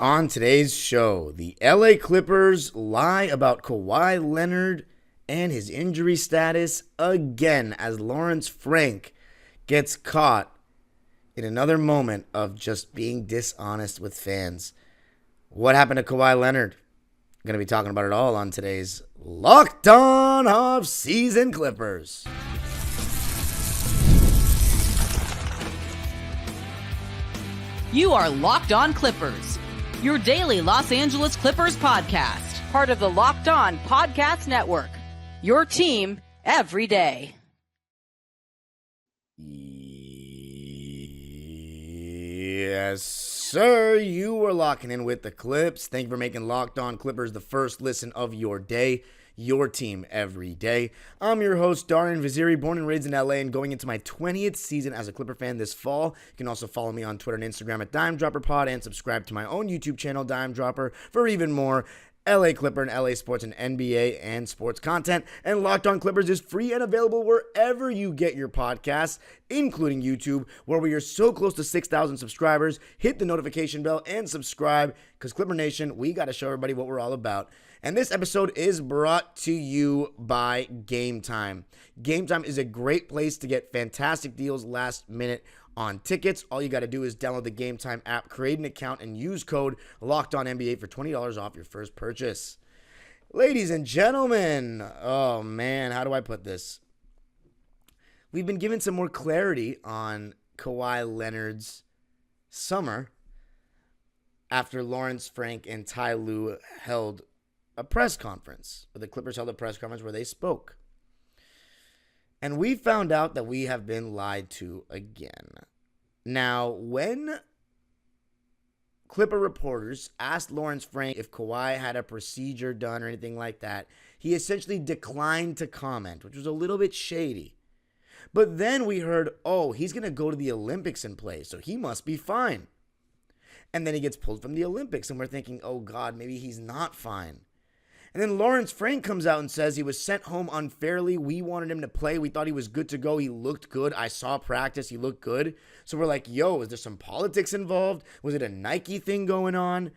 On today's show, the LA Clippers lie about Kawhi Leonard and his injury status again as Lawrence Frank gets caught in another moment of just being dishonest with fans. What happened to Kawhi Leonard? I'm going to be talking about it all on today's Locked On Off-Season Clippers. You are Locked On Clippers, your daily Los Angeles Clippers podcast, part of the Locked On Podcast Network, your team every day. Yes, sir. You are locking in with the Clips. Thank you for making Locked On Clippers the first listen of your day, your team every day. I'm your host, Darian Vaziri, born and raised in LA and going into my 20th season as a Clipper fan this fall. You can also follow me on Twitter and Instagram at DimeDropperPod and subscribe to my own YouTube channel, Dime Dropper, for even more LA Clipper and LA sports and NBA and sports content. And Locked On Clippers is free and available wherever you get your podcasts, including YouTube, where we are so close to 6,000 subscribers. Hit the notification bell and subscribe, because Clipper Nation, we got to show everybody what we're all about. And this episode is brought to you by Game Time. Game Time is a great place to get fantastic deals last minute on tickets. All you got to do is download the Game Time app, create an account, and use code LOCKEDONNBA for $20 off your first purchase. Ladies and gentlemen, oh man, how do I put this? We've been given some more clarity on Kawhi Leonard's summer after Lawrence Frank and Ty Lue held a press conference, or the Clippers held a press conference where they spoke. And we found out that we have been lied to again. Now, when Clipper reporters asked Lawrence Frank if Kawhi had a procedure done or anything like that, he essentially declined to comment, which was a little bit shady. But then we heard, oh, he's going to go to the Olympics and play, so he must be fine. And then he gets pulled from the Olympics, and we're thinking, oh God, maybe he's not fine. And then Lawrence Frank comes out and says he was sent home unfairly. We wanted him to play. We thought he was good to go. He looked good. I saw practice. He looked good. So we're like, yo, is there some politics involved? Was it a Nike thing going on?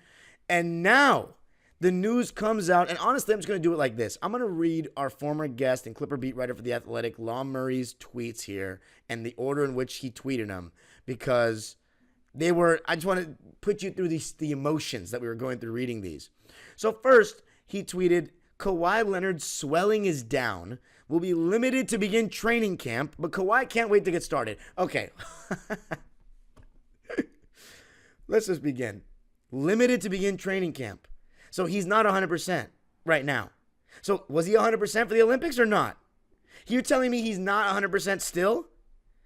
And now the news comes out. And honestly, I'm just going to do it like this. I'm going to read our former guest and Clipper beat writer for The Athletic, Law Murray's tweets here and the order in which he tweeted them, because they were, I just want to put you through the emotions that we were going through reading these. So first, he tweeted, Kawhi Leonard's swelling is down, will be limited to begin training camp, but Kawhi can't wait to get started. Okay. Let's just begin. Limited to begin training camp. So he's not 100% right now. So was he 100% for the Olympics or not? You're telling me he's not 100% still?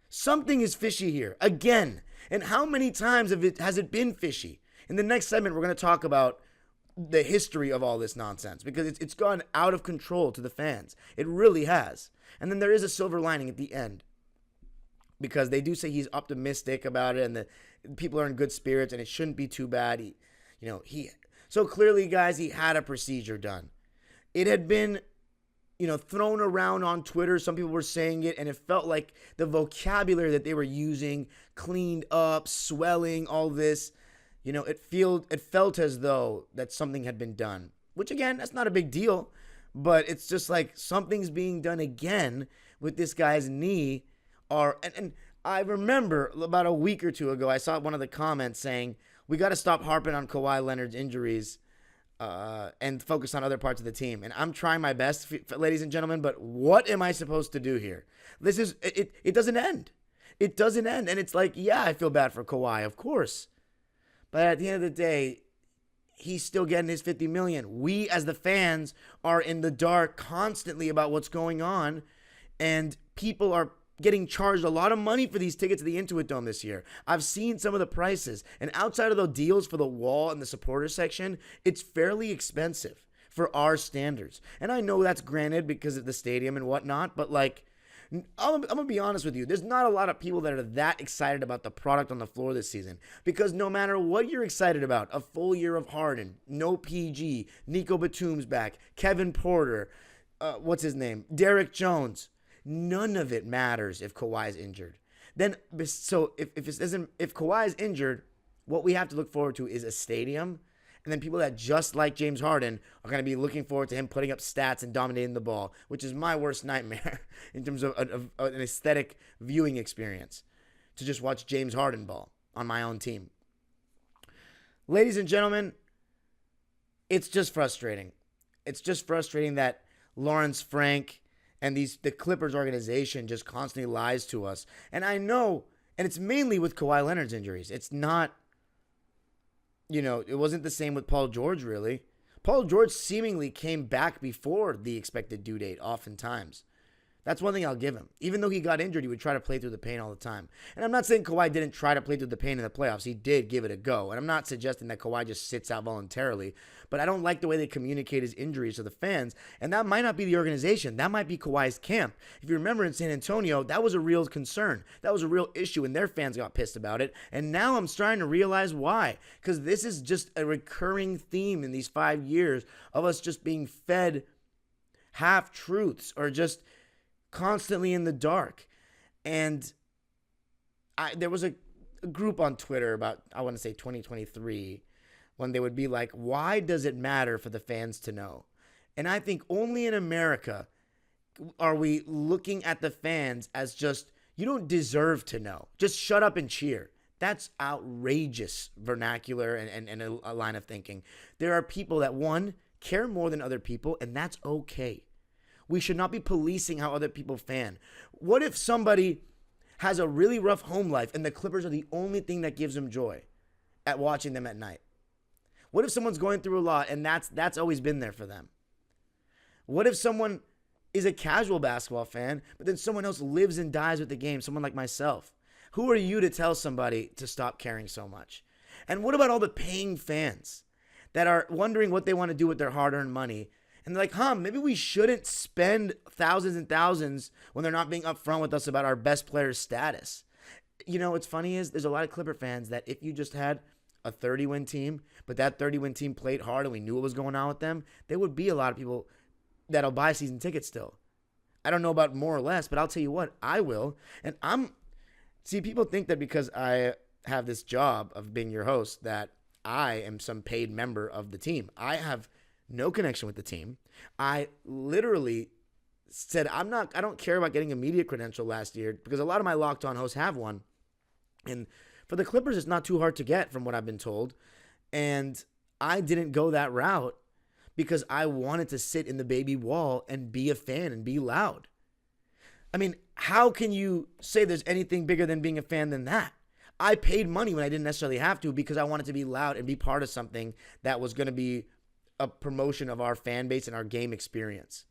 Something is fishy here. Again. And how many times has it been fishy? In the next segment, we're going to talk about the history of all this nonsense, because it's gone out of control to the fans. It really has. And then there is a silver lining at the end, because they do say he's optimistic about it and the people are in good spirits and it shouldn't be too bad. So clearly, guys, he had a procedure done. It had been, thrown around on Twitter. Some people were saying it, and it felt like the vocabulary that they were using, cleaned up, swelling, all this, it felt as though that something had been done, which again, that's not a big deal, but it's just like something's being done again with this guy's knee. And I remember about a week or two ago, I saw one of the comments saying, we got to stop harping on Kawhi Leonard's injuries and focus on other parts of the team. And I'm trying my best, ladies and gentlemen, but what am I supposed to do here? It doesn't end. It doesn't end. And it's like, yeah, I feel bad for Kawhi, of course. But at the end of the day, he's still getting his $50 million. We, as the fans, are in the dark constantly about what's going on, and people are getting charged a lot of money for these tickets to the Intuit Dome this year. I've seen some of the prices, and outside of the deals for the wall and the supporter section, it's fairly expensive for our standards. And I know that's granted because of the stadium and whatnot, but I'm going to be honest with you. There's not a lot of people that are that excited about the product on the floor this season, because no matter what you're excited about, a full year of Harden, no PG, Nico Batum's back, Kevin Porter, Derek Jones, none of it matters if Kawhi's injured. Then, so if Kawhi's injured, what we have to look forward to is a stadium. And then people that just like James Harden are going to be looking forward to him putting up stats and dominating the ball, which is my worst nightmare in terms of an aesthetic viewing experience, to just watch James Harden ball on my own team. Ladies and gentlemen, it's just frustrating. It's just frustrating that Lawrence Frank and the Clippers organization just constantly lies to us. And I know, and it's mainly with Kawhi Leonard's injuries. It's not, it wasn't the same with Paul George, really. Paul George seemingly came back before the expected due date, oftentimes. That's one thing I'll give him. Even though he got injured, he would try to play through the pain all the time. And I'm not saying Kawhi didn't try to play through the pain in the playoffs. He did give it a go. And I'm not suggesting that Kawhi just sits out voluntarily. But I don't like the way they communicate his injuries to the fans. And that might not be the organization. That might be Kawhi's camp. If you remember in San Antonio, that was a real concern. That was a real issue, and their fans got pissed about it. And now I'm starting to realize why. Because this is just a recurring theme in these 5 years of us just being fed half-truths or just constantly in the dark. And there was a group on Twitter about, I want to say 2023, when they would be like, why does it matter for the fans to know? And I think only in America are we looking at the fans as just, you don't deserve to know. Just shut up and cheer. That's outrageous vernacular and a line of thinking. There are people that, one, care more than other people, and that's okay. We should not be policing how other people fan. What if somebody has a really rough home life and the Clippers are the only thing that gives them joy at watching them at night? What if someone's going through a lot and that's always been there for them? What if someone is a casual basketball fan, but then someone else lives and dies with the game, someone like myself? Who are you to tell somebody to stop caring so much? And what about all the paying fans that are wondering what they want to do with their hard-earned money? And they're like, maybe we shouldn't spend thousands and thousands when they're not being upfront with us about our best player's status. What's funny is there's a lot of Clipper fans that if you just had a 30-win team, but that 30-win team played hard and we knew what was going on with them, there would be a lot of people that'll buy season tickets still. I don't know about more or less, but I'll tell you what, I will. And people think that because I have this job of being your host that I am some paid member of the team. I have no connection with the team. I literally said I don't care about getting a media credential last year because a lot of my Locked On hosts have one. And for the Clippers, it's not too hard to get from what I've been told. And I didn't go that route because I wanted to sit in the baby wall and be a fan and be loud. I mean, how can you say there's anything bigger than being a fan than that? I paid money when I didn't necessarily have to because I wanted to be loud and be part of something that was going to be a promotion of our fan base and our game experience.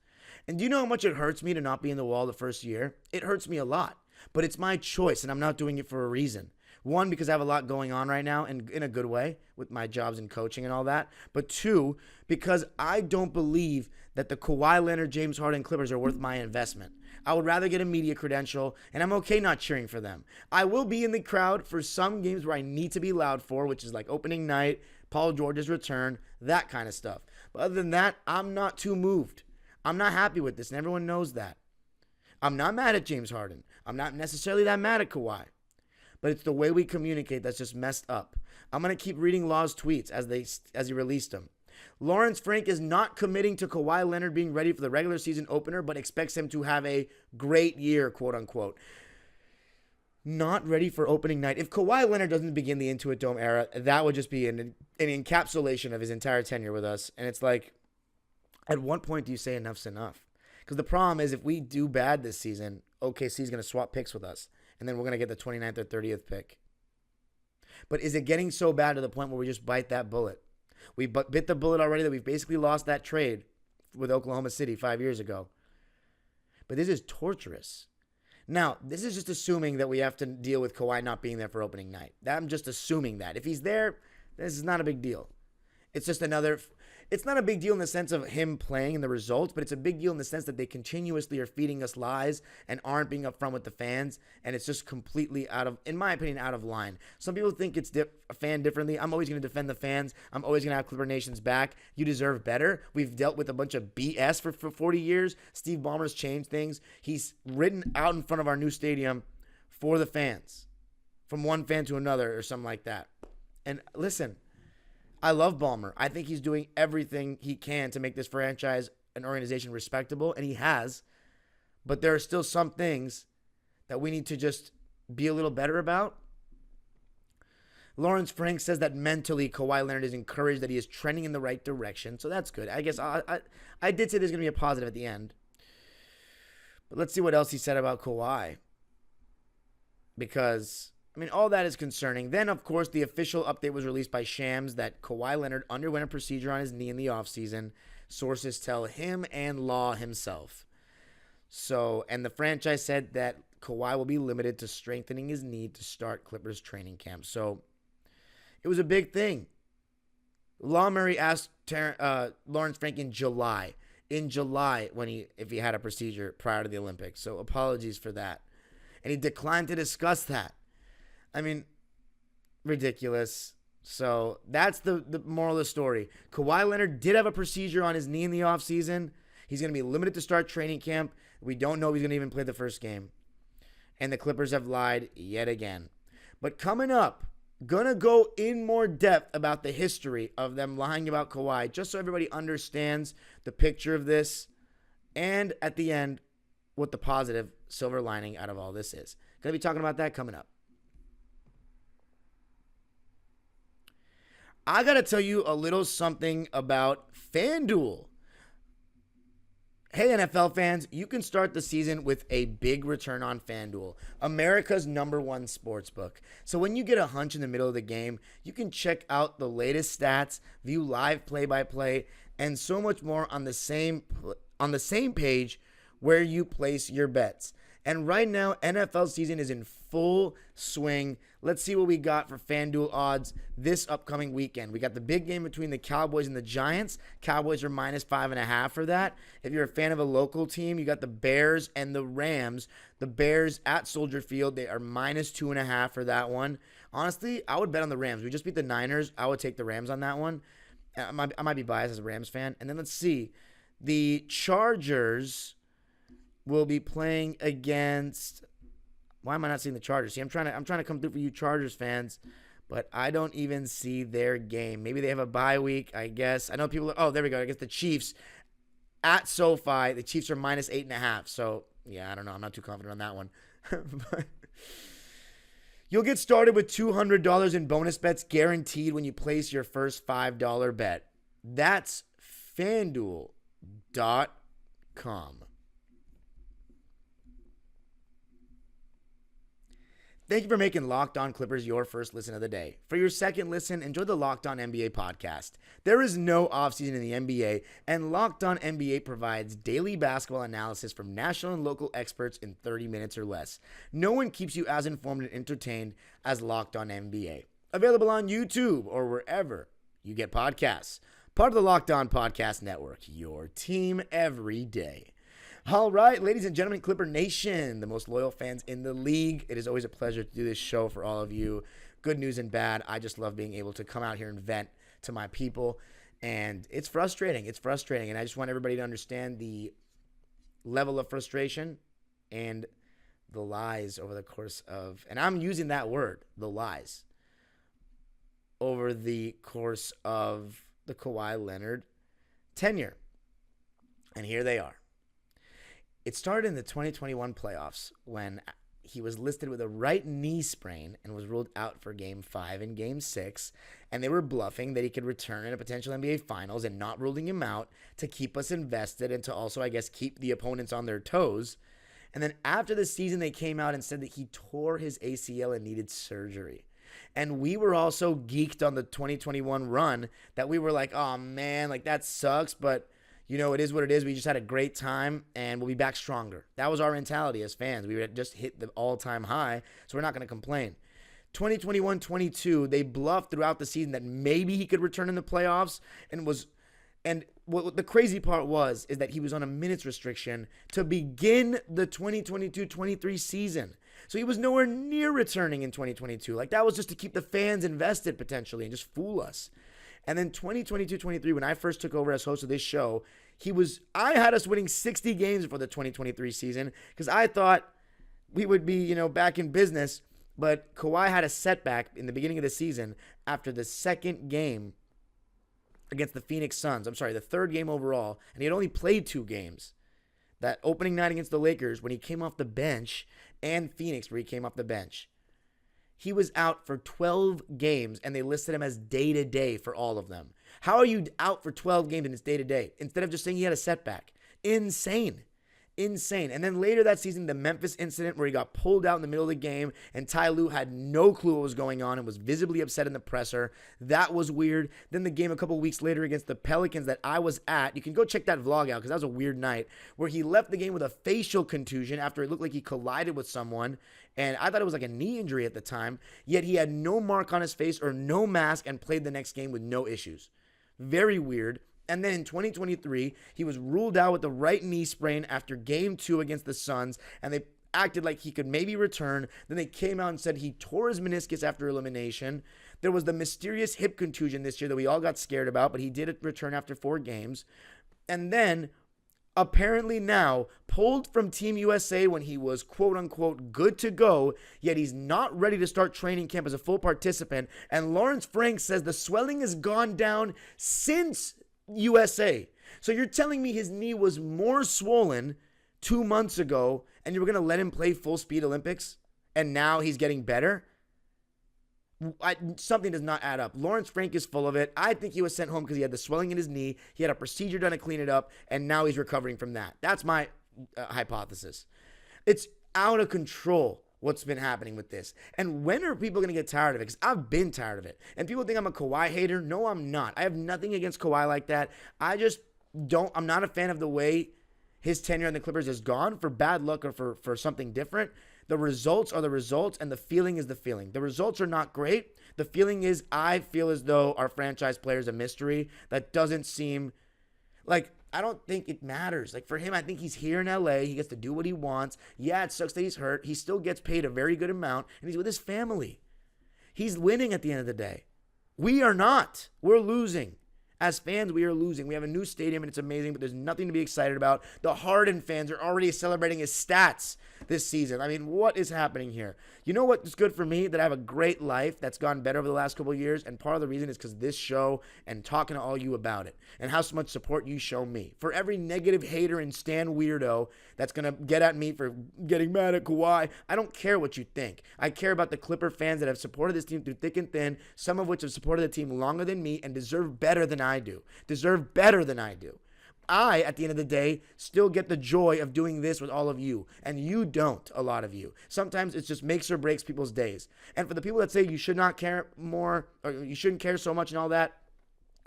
And do you know how much it hurts me to not be in the wall the first year? It hurts me a lot, but it's my choice and I'm not doing it for a reason. One, because I have a lot going on right now and in a good way with my jobs and coaching and all that. But two, because I don't believe that the Kawhi Leonard, James Harden Clippers are worth my investment. I would rather get a media credential, and I'm okay not cheering for them. I will be in the crowd for some games where I need to be loud for, which is like opening night, Paul George's return, that kind of stuff. But other than that, I'm not too moved. I'm not happy with this, and everyone knows that. I'm not mad at James Harden. I'm not necessarily that mad at Kawhi. But it's the way we communicate that's just messed up. I'm going to keep reading Law's tweets as he released them. Lawrence Frank is not committing to Kawhi Leonard being ready for the regular season opener, but expects him to have a great year, quote unquote. Not ready for opening night. If Kawhi Leonard doesn't begin the Intuit Dome era, that would just be an encapsulation of his entire tenure with us. And it's like, at what point do you say enough's enough? Because the problem is if we do bad this season, OKC's going to swap picks with us. And then we're going to get the 29th or 30th pick. But is it getting so bad to the point where we just bite that bullet? We bit the bullet already that we've basically lost that trade with Oklahoma City 5 years ago. But this is torturous. Now, this is just assuming that we have to deal with Kawhi not being there for opening night. I'm just assuming that. If he's there, this is not a big deal. It's just it's not a big deal in the sense of him playing and the results, but it's a big deal in the sense that they continuously are feeding us lies and aren't being upfront with the fans, and it's just completely in my opinion, out of line. Some people think it's a fan differently. I'm always going to defend the fans. I'm always going to have Clipper Nation's back. You deserve better. We've dealt with a bunch of BS for 40 years. Steve Ballmer's changed things. He's ridden out in front of our new stadium for the fans, from one fan to another or something like that. And listen, I love Ballmer. I think he's doing everything he can to make this franchise and organization respectable, and he has. But there are still some things that we need to just be a little better about. Lawrence Frank says that mentally Kawhi Leonard is encouraged, that he is trending in the right direction. So that's good. I guess I did say there's going to be a positive at the end. But let's see what else he said about Kawhi. Because, I mean, all that is concerning. Then, of course, the official update was released by Shams that Kawhi Leonard underwent a procedure on his knee in the offseason. Sources tell him and Law himself. So, and the franchise said that Kawhi will be limited to strengthening his knee to start Clippers training camp. So, it was a big thing. Law Murray asked Lawrence Frank in July if he had a procedure prior to the Olympics. So, apologies for that. And he declined to discuss that. I mean, ridiculous. So that's the moral of the story. Kawhi Leonard did have a procedure on his knee in the offseason. He's going to be limited to start training camp. We don't know if he's going to even play the first game. And the Clippers have lied yet again. But coming up, going to go in more depth about the history of them lying about Kawhi, just so everybody understands the picture of this. And at the end, what the positive silver lining out of all this is. Going to be talking about that coming up. I got to tell you a little something about FanDuel. Hey, NFL fans, you can start the season with a big return on FanDuel, America's #1 sportsbook. So when you get a hunch in the middle of the game, you can check out the latest stats, view live play-by-play, and so much more on the same page where you place your bets. And right now, NFL season is in full swing. Let's see what we got for FanDuel odds this upcoming weekend. We got the big game between the Cowboys and the Giants. Cowboys are -5.5 for that. If you're a fan of a local team, you got the Bears and the Rams. The Bears at Soldier Field, they are -2.5 for that one. Honestly, I would bet on the Rams. We just beat the Niners. I would take the Rams on that one. I might be biased as a Rams fan. And then let's see. The Chargers will be playing against. Why am I not seeing the Chargers? See, I'm trying to come through for you Chargers fans, but I don't even see their game. Maybe they have a bye week, I guess. I know people. Oh, there we go. I guess the Chiefs at SoFi. The Chiefs are -8.5. So yeah, I don't know. I'm not too confident on that one. But you'll get started with $200 in bonus bets guaranteed when you place your first $5 bet. That's FanDuel.com. Thank you for making Locked On Clippers your first listen of the day. For your second listen, enjoy the Locked On NBA podcast. There is no offseason in the NBA, and Locked On NBA provides daily basketball analysis from national and local experts in 30 minutes or less. No one keeps you as informed and entertained as Locked On NBA. Available on YouTube or wherever you get podcasts. Part of the Locked On Podcast Network, your team every day. All right, ladies and gentlemen, Clipper Nation, the most loyal fans in the league. It is always a pleasure to do this show for all of you. Good news and bad. I just love being able to come out here and vent to my people. And it's frustrating. It's frustrating. And I just want everybody to understand the level of frustration and the lies over the course of, and I'm using that word, the lies, over the course of the Kawhi Leonard tenure. And here they are. It started in the 2021 playoffs when he was listed with a right knee sprain and was ruled out for Game 5 and Game 6, and they were bluffing that he could return in a potential NBA Finals and not ruling him out to keep us invested and to also, I guess, keep the opponents on their toes. And then after the season, they came out and said that he tore his ACL and needed surgery. And we were all so geeked on the 2021 run that we were like, oh, man, like that sucks, but you know, it is what it is. We just had a great time, and we'll be back stronger. That was our mentality as fans. We had just hit the all-time high, so we're not going to complain. 2021-22, they bluffed throughout the season that maybe he could return in the playoffs, and what the crazy part is that he was on a minutes restriction to begin the 2022-23 season. So he was nowhere near returning in 2022. Like, that was just to keep the fans invested potentially and just fool us. And then 2022-23, when I first took over as host of this show, I had us winning 60 games for the 2023 season because I thought we would be, back in business. But Kawhi had a setback in the beginning of the season after the second game against the Phoenix Suns. I'm sorry, the third game overall, and he had only played 2 games. That opening night against the Lakers when he came off the bench, and Phoenix where he came off the bench. He was out for 12 games, and they listed him as day-to-day for all of them. How are you out for 12 games and it's day-to-day instead of just saying he had a setback? Insane. And then later that season, the Memphis incident where he got pulled out in the middle of the game and Ty Lue had no clue what was going on and was visibly upset in the presser. That was weird. Then the game a couple weeks later against the Pelicans that I was at, you can go check that vlog out because that was a weird night, where he left the game with a facial contusion after it looked like he collided with someone. And I thought it was like a knee injury at the time, yet he had no mark on his face or no mask and played the next game with no issues. Very weird. And then in 2023, he was ruled out with the right knee sprain after game 2 against the Suns, and they acted like he could maybe return. Then they came out and said he tore his meniscus after elimination. There was the mysterious hip contusion this year that we all got scared about, but he did return after 4 games. And then, apparently now, pulled from Team USA when he was quote-unquote good to go, yet he's not ready to start training camp as a full participant. And Lawrence Frank says the swelling has gone down since USA. So you're telling me his knee was more swollen 2 months ago and you were going to let him play full speed Olympics and now he's getting better? Something does not add up. Lawrence Frank is full of it. I think he was sent home because he had the swelling in his knee. He had a procedure done to clean it up and now he's recovering from that. That's my hypothesis. It's out of control what's been happening with this. And when are people going to get tired of it? Because I've been tired of it. And people think I'm a Kawhi hater. No, I'm not. I have nothing against Kawhi like that. I'm not a fan of the way his tenure on the Clippers has gone, for bad luck or for something different. The results are the results, and the feeling is the feeling. The results are not great. The feeling is I feel as though our franchise player is a mystery that doesn't seem like, I don't think it matters. Like for him, I think he's here in LA. He gets to do what he wants. Yeah, it sucks that he's hurt. He still gets paid a very good amount, and he's with his family. He's winning at the end of the day. We are not. We're losing. As fans, we are losing. We have a new stadium, and it's amazing, but there's nothing to be excited about. The Harden fans are already celebrating his stats this season. I mean, what is happening here? You know what's good for me? That I have a great life that's gone better over the last couple of years, and part of the reason is because this show and talking to all you about it and how much support you show me. For every negative hater and stan weirdo that's going to get at me for getting mad at Kawhi, I don't care what you think. I care about the Clipper fans that have supported this team through thick and thin, some of which have supported the team longer than me and deserve better than I do. I, at the end of the day, still get the joy of doing this with all of you, and you don't, a lot of you. Sometimes it just makes or breaks people's days. And for the people that say you should not care more, or you shouldn't care so much and all that,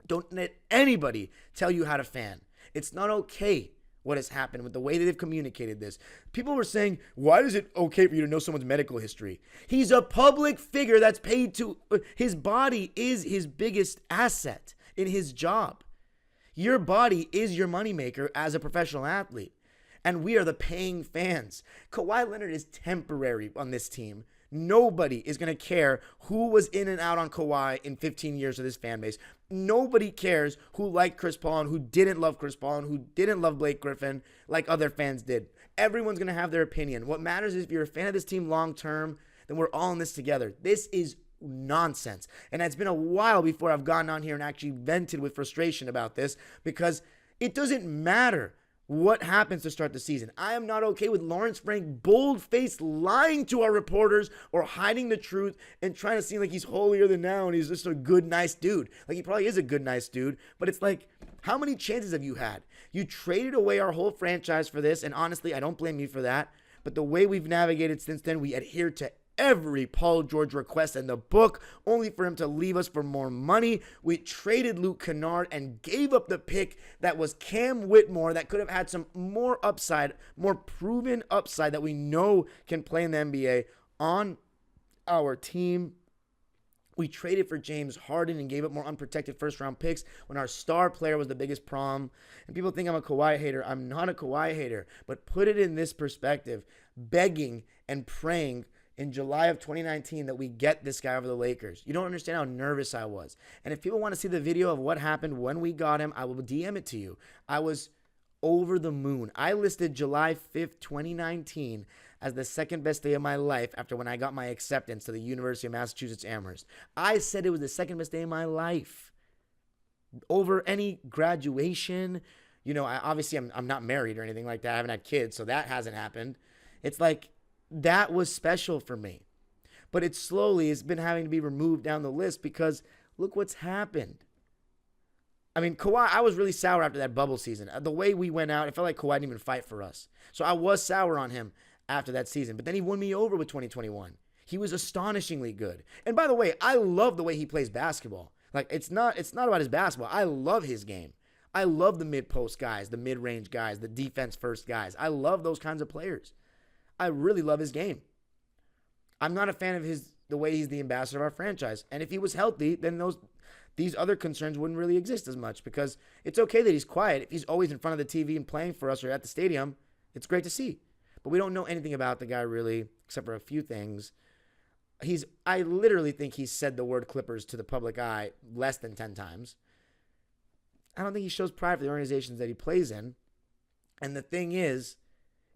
don't let anybody tell you how to fan. It's not okay what has happened with the way that they've communicated this. People were saying, why is it okay for you to know someone's medical history? He's a public figure that's paid to, his body is his biggest asset in his job. Your body is your moneymaker as a professional athlete. And we are the paying fans. Kawhi Leonard is temporary on this team. Nobody is going to care who was in and out on Kawhi in 15 years of this fan base. Nobody cares who liked Chris Paul and who didn't love Chris Paul and who didn't love Blake Griffin like other fans did. Everyone's going to have their opinion. What matters is if you're a fan of this team long term, then we're all in this together. This is nonsense. And it's been a while before I've gone on here and actually vented with frustration about this, because it doesn't matter what happens to start the season. I am not okay with Lawrence Frank bold-faced lying to our reporters or hiding the truth and trying to seem like he's holier than thou and he's just a good, nice dude. Like, he probably is a good, nice dude, but it's like, how many chances have you had? You traded away our whole franchise for this, and honestly, I don't blame you for that, but the way we've navigated since then, we adhere to every Paul George request in the book, only for him to leave us for more money. We traded Luke Kennard and gave up the pick that was Cam Whitmore that could have had some more upside, more proven upside that we know can play in the NBA on our team. We traded for James Harden and gave up more unprotected first-round picks when our star player was the biggest problem. And people think I'm a Kawhi hater. I'm not a Kawhi hater, but put it in this perspective, begging and praying in July of 2019 that we get this guy over the Lakers. You don't understand how nervous I was. And if people want to see the video of what happened when we got him, I will DM it to you. I was over the moon. I listed July 5th, 2019 as the second best day of my life after when I got my acceptance to the University of Massachusetts Amherst. I said it was the second best day of my life over any graduation. You know, I'm not married or anything like that. I haven't had kids, so that hasn't happened. It's like that was special for me. But it's been having to be removed down the list because look what's happened. I mean, Kawhi, I was really sour after that bubble season. The way we went out, it felt like Kawhi didn't even fight for us. So I was sour on him after that season. But then he won me over with 2021. He was astonishingly good. And by the way, I love the way he plays basketball. Like, it's not about his basketball. I love his game. I love the mid-post guys, the mid-range guys, the defense-first guys. I love those kinds of players. I really love his game. I'm not a fan of the way he's the ambassador of our franchise. And if he was healthy, then these other concerns wouldn't really exist as much, because it's okay that he's quiet. If he's always in front of the TV and playing for us or at the stadium, it's great to see. But we don't know anything about the guy really, except for a few things. I literally think he's said the word Clippers to the public eye less than 10 times. I don't think he shows pride for the organizations that he plays in. And the thing is,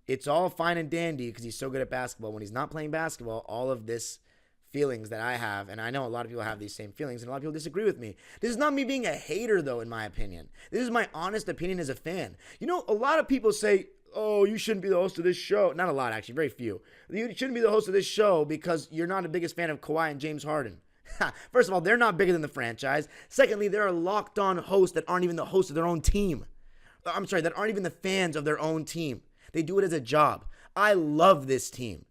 it's all fine and dandy because he's so good at basketball. When he's not playing basketball, all of this feelings that I have, and I know a lot of people have these same feelings, and a lot of people disagree with me. This is not me being a hater, though, in my opinion. This is my honest opinion as a fan. You know, a lot of people say, oh, you shouldn't be the host of this show. Not a lot, actually, very few. You shouldn't be the host of this show because you're not the biggest fan of Kawhi and James Harden. First of all, they're not bigger than the franchise. Secondly, there are locked on hosts that aren't even the hosts of their own team. I'm sorry, that aren't even the fans of their own team. They do it as a job. I love this team.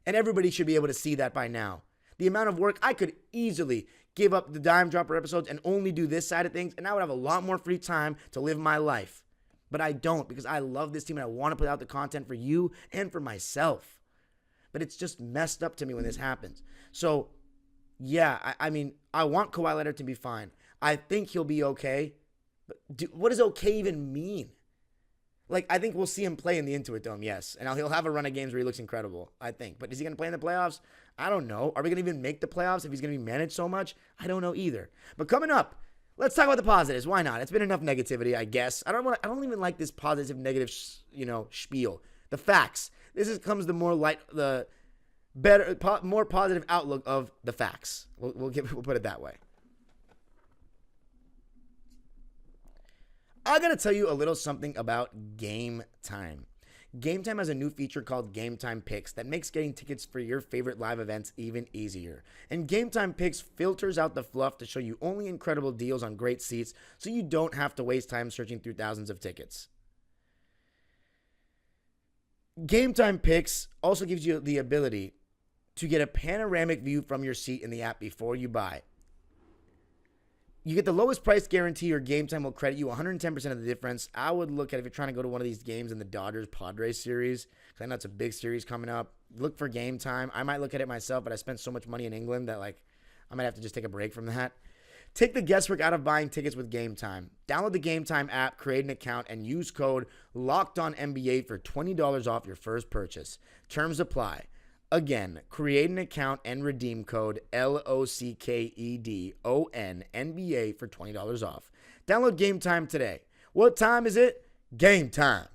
And everybody should be able to see that by now. The amount of work, I could easily give up the Dime Dropper episodes and only do this side of things, and I would have a lot more free time to live my life. But I don't, because I love this team and I want to put out the content for you and for myself. But it's just messed up to me when this happens. So, yeah, I mean, I want Kawhi Leonard to be fine. I think he'll be okay. But what does okay even mean? Like, I think we'll see him play in the Intuit Dome, yes. And he'll have a run of games where he looks incredible, I think. But is he going to play in the playoffs? I don't know. Are we going to even make the playoffs if he's going to be managed so much? I don't know either. But coming up, let's talk about the positives. Why not? It's been enough negativity, I guess. I don't even like this positive, negative, spiel. The facts. Comes the more positive outlook of the facts. We'll put it that way. I got to tell you a little something about Game Time. Game Time has a new feature called Game Time Picks that makes getting tickets for your favorite live events even easier. And Game Time Picks filters out the fluff to show you only incredible deals on great seats, so you don't have to waste time searching through thousands of tickets. Game Time Picks also gives you the ability to get a panoramic view from your seat in the app before you buy. You get the lowest price guarantee, or Game Time will credit you 110% of the difference. I would look at, if you're trying to go to one of these games in the Dodgers-Padres series, because I know it's a big series coming up, look for Game Time. I might look at it myself, but I spent so much money in England that I might have to just take a break from that. Take the guesswork out of buying tickets with Game Time. Download the Game Time app, create an account, and use code LOCKEDONNBA for $20 off your first purchase. Terms apply. Again, create an account and redeem code LOCKEDONNBA for $20 off. Download Game Time today. What time is it? Game time.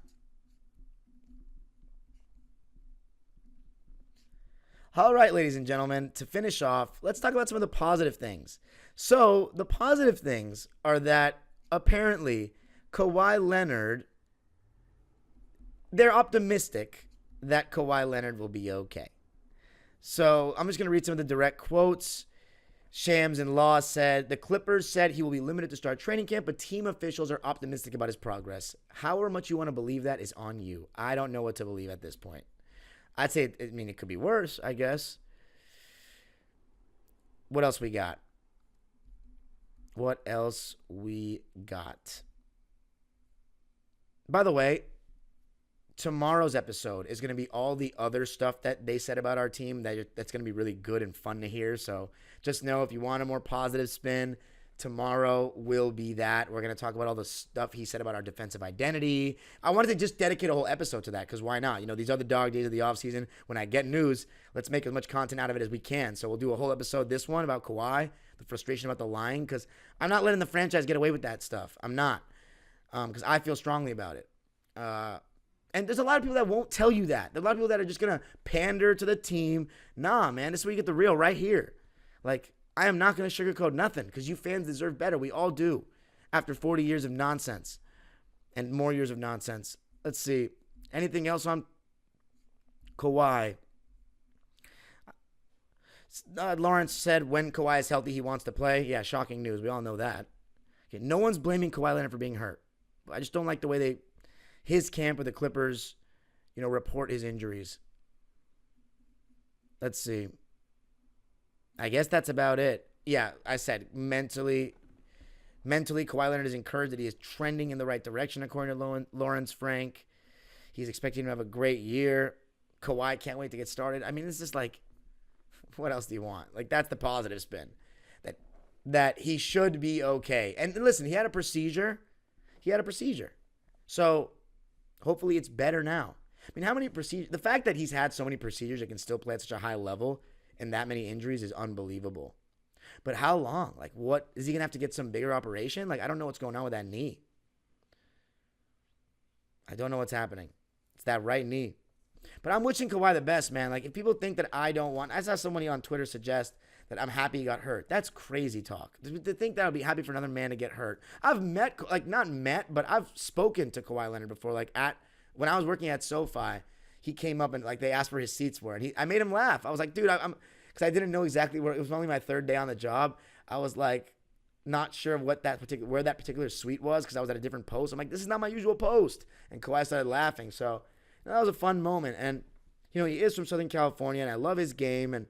All right, ladies and gentlemen, to finish off, let's talk about some of the positive things. So the positive things are that apparently Kawhi Leonard, they're optimistic that Kawhi Leonard will be okay. So I'm just going to read some of the direct quotes. Shams and Law said, the Clippers said he will be limited to start training camp, but team officials are optimistic about his progress. However much you want to believe that is on you. I don't know what to believe at this point. I'd say, it could be worse, I guess. What else we got? By the way, tomorrow's episode is going to be all the other stuff that they said about our team that's going to be really good and fun to hear. So just know, if you want a more positive spin, tomorrow will be that. We're going to talk about all the stuff he said about our defensive identity. I wanted to just dedicate a whole episode to that, because why not? These are the dog days of the offseason. When I get news, let's make as much content out of it as we can. So we'll do a whole episode, this one about Kawhi, the frustration about the lying, because I'm not letting the franchise get away with that stuff. I'm not, because I feel strongly about it. And there's a lot of people that won't tell you that. There's a lot of people that are just going to pander to the team. Nah, man, this is where you get the real right here. Like, I am not going to sugarcoat nothing because you fans deserve better. We all do after 40 years of nonsense and more years of nonsense. Let's see. Anything else on Kawhi? Lawrence said when Kawhi is healthy, he wants to play. Yeah, shocking news. We all know that. Okay, no one's blaming Kawhi Leonard for being hurt. I just don't like the way his camp with the Clippers, report his injuries. Let's see. I guess that's about it. Yeah, I said mentally, Kawhi Leonard is encouraged that he is trending in the right direction, according to Lawrence Frank. He's expecting to have a great year. Kawhi can't wait to get started. I mean, it's just like, what else do you want? Like, that's the positive spin. That he should be okay. And listen, he had a procedure. So, hopefully it's better now. I mean, how many procedures? The fact that he's had so many procedures and can still play at such a high level and that many injuries is unbelievable. But how long? Like, what? Is he going to have to get some bigger operation? Like, I don't know what's going on with that knee. I don't know what's happening. It's that right knee. But I'm wishing Kawhi the best, man. Like, if people think that I saw somebody on Twitter suggest that I'm happy he got hurt. That's crazy talk. To think that I would be happy for another man to get hurt. I've but I've spoken to Kawhi Leonard before. Like, when I was working at SoFi, he came up and, like, they asked for his seats for it. And I made him laugh. I was like, dude, because I didn't know exactly where. It was only my third day on the job. I was like, not sure where that particular suite was because I was at a different post. I'm like, this is not my usual post. And Kawhi started laughing. So that was a fun moment. And, he is from Southern California, and I love his game. And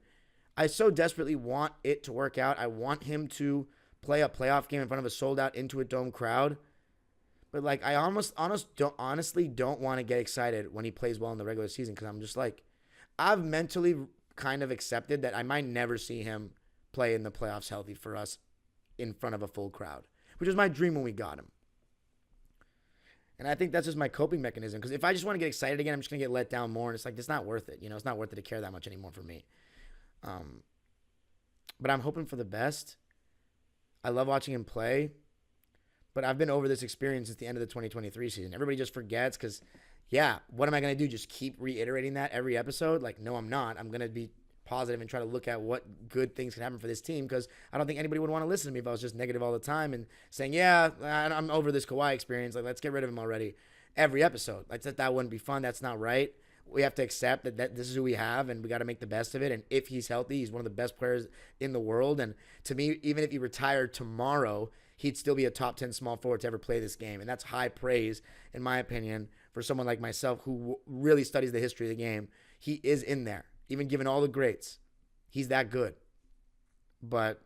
I so desperately want it to work out. I want him to play a playoff game in front of a sold-out Intuit Dome crowd. But, like, I honestly don't want to get excited when he plays well in the regular season because I'm just like, I've mentally kind of accepted that I might never see him play in the playoffs healthy for us in front of a full crowd, which was my dream when we got him. And I think that's just my coping mechanism because if I just want to get excited again, I'm just going to get let down more. And it's like, it's not worth it. It's not worth it to care that much anymore for me. But I'm hoping for the best. I love watching him play. But I've been over this experience since the end of the 2023 season. Everybody just forgets because, what am I going to do? Just keep reiterating that every episode? Like, no, I'm not. I'm going to be positive and try to look at what good things can happen for this team because I don't think anybody would want to listen to me if I was just negative all the time and saying, I'm over this Kawhi experience. Like, let's get rid of him already every episode. Like, that wouldn't be fun. That's not right. We have to accept that this is who we have, and we got to make the best of it. And if he's healthy, he's one of the best players in the world. And to me, even if he retired tomorrow, he'd still be a top 10 small forward to ever play this game. And that's high praise, in my opinion, for someone like myself who really studies the history of the game. He is in there, even given all the greats. He's that good. But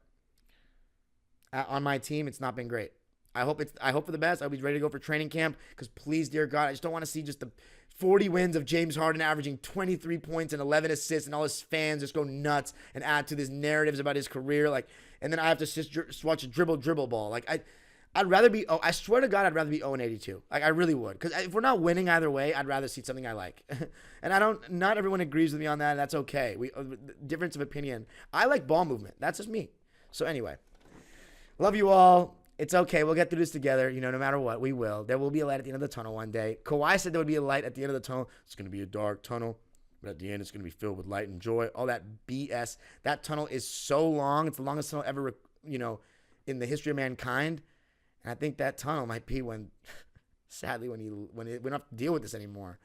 on my team, it's not been great. I hope for the best. I hope he's ready to go for training camp because, please, dear God, I just don't want to see just the 40 wins of James Harden averaging 23 points and 11 assists and all his fans just go nuts and add to these narratives about his career. Like, and then I have to just watch a dribble ball. Like, I'd rather be, I swear to God, I'd rather be 0-82. Like, I really would. Because if we're not winning either way, I'd rather see something I like. And not everyone agrees with me on that. And that's okay. Difference of opinion. I like ball movement. That's just me. So anyway, love you all. It's okay. We'll get through this together. No matter what, we will. There will be a light at the end of the tunnel one day. Kawhi said there would be a light at the end of the tunnel. It's going to be a dark tunnel, but at the end, it's going to be filled with light and joy. All that BS. That tunnel is so long. It's the longest tunnel ever, in the history of mankind. And I think that tunnel might be when, sadly, when we don't have to deal with this anymore.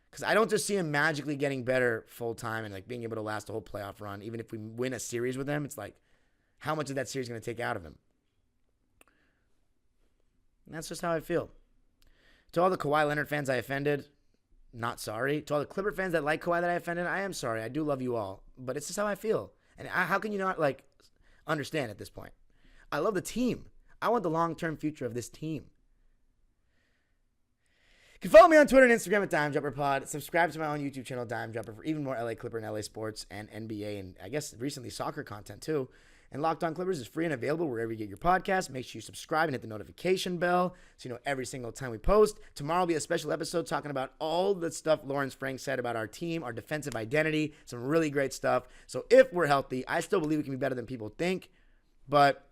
Because I don't just see him magically getting better full time and like being able to last a whole playoff run. Even if we win a series with him, it's like, how much of that series is going to take out of him? And that's just how I feel. To all the Kawhi Leonard fans I offended, not sorry. To all the Clipper fans that like Kawhi that I offended, I am sorry. I do love you all. But it's just how I feel. And how can you not, understand at this point? I love the team. I want the long-term future of this team. You can follow me on Twitter and Instagram at DimeDropperPod. Subscribe to my own YouTube channel, Dime Dropper, for even more LA Clipper and LA sports and NBA and I guess recently soccer content too. And Locked On Clippers is free and available wherever you get your podcast. Make sure you subscribe and hit the notification bell so you know every single time we post. Tomorrow will be a special episode talking about all the stuff Lawrence Frank said about our team, our defensive identity, some really great stuff. So if we're healthy, I still believe we can be better than people think. But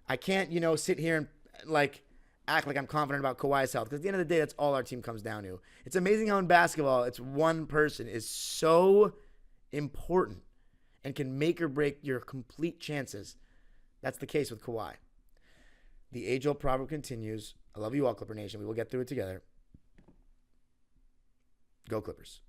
I can't, sit here and act like I'm confident about Kawhi's health, because at the end of the day, that's all our team comes down to. It's amazing how in basketball, it's one person is so important and can make or break your complete chances. That's the case with Kawhi. The age-old proverb continues. I love you all, Clipper Nation. We will get through it together. Go Clippers.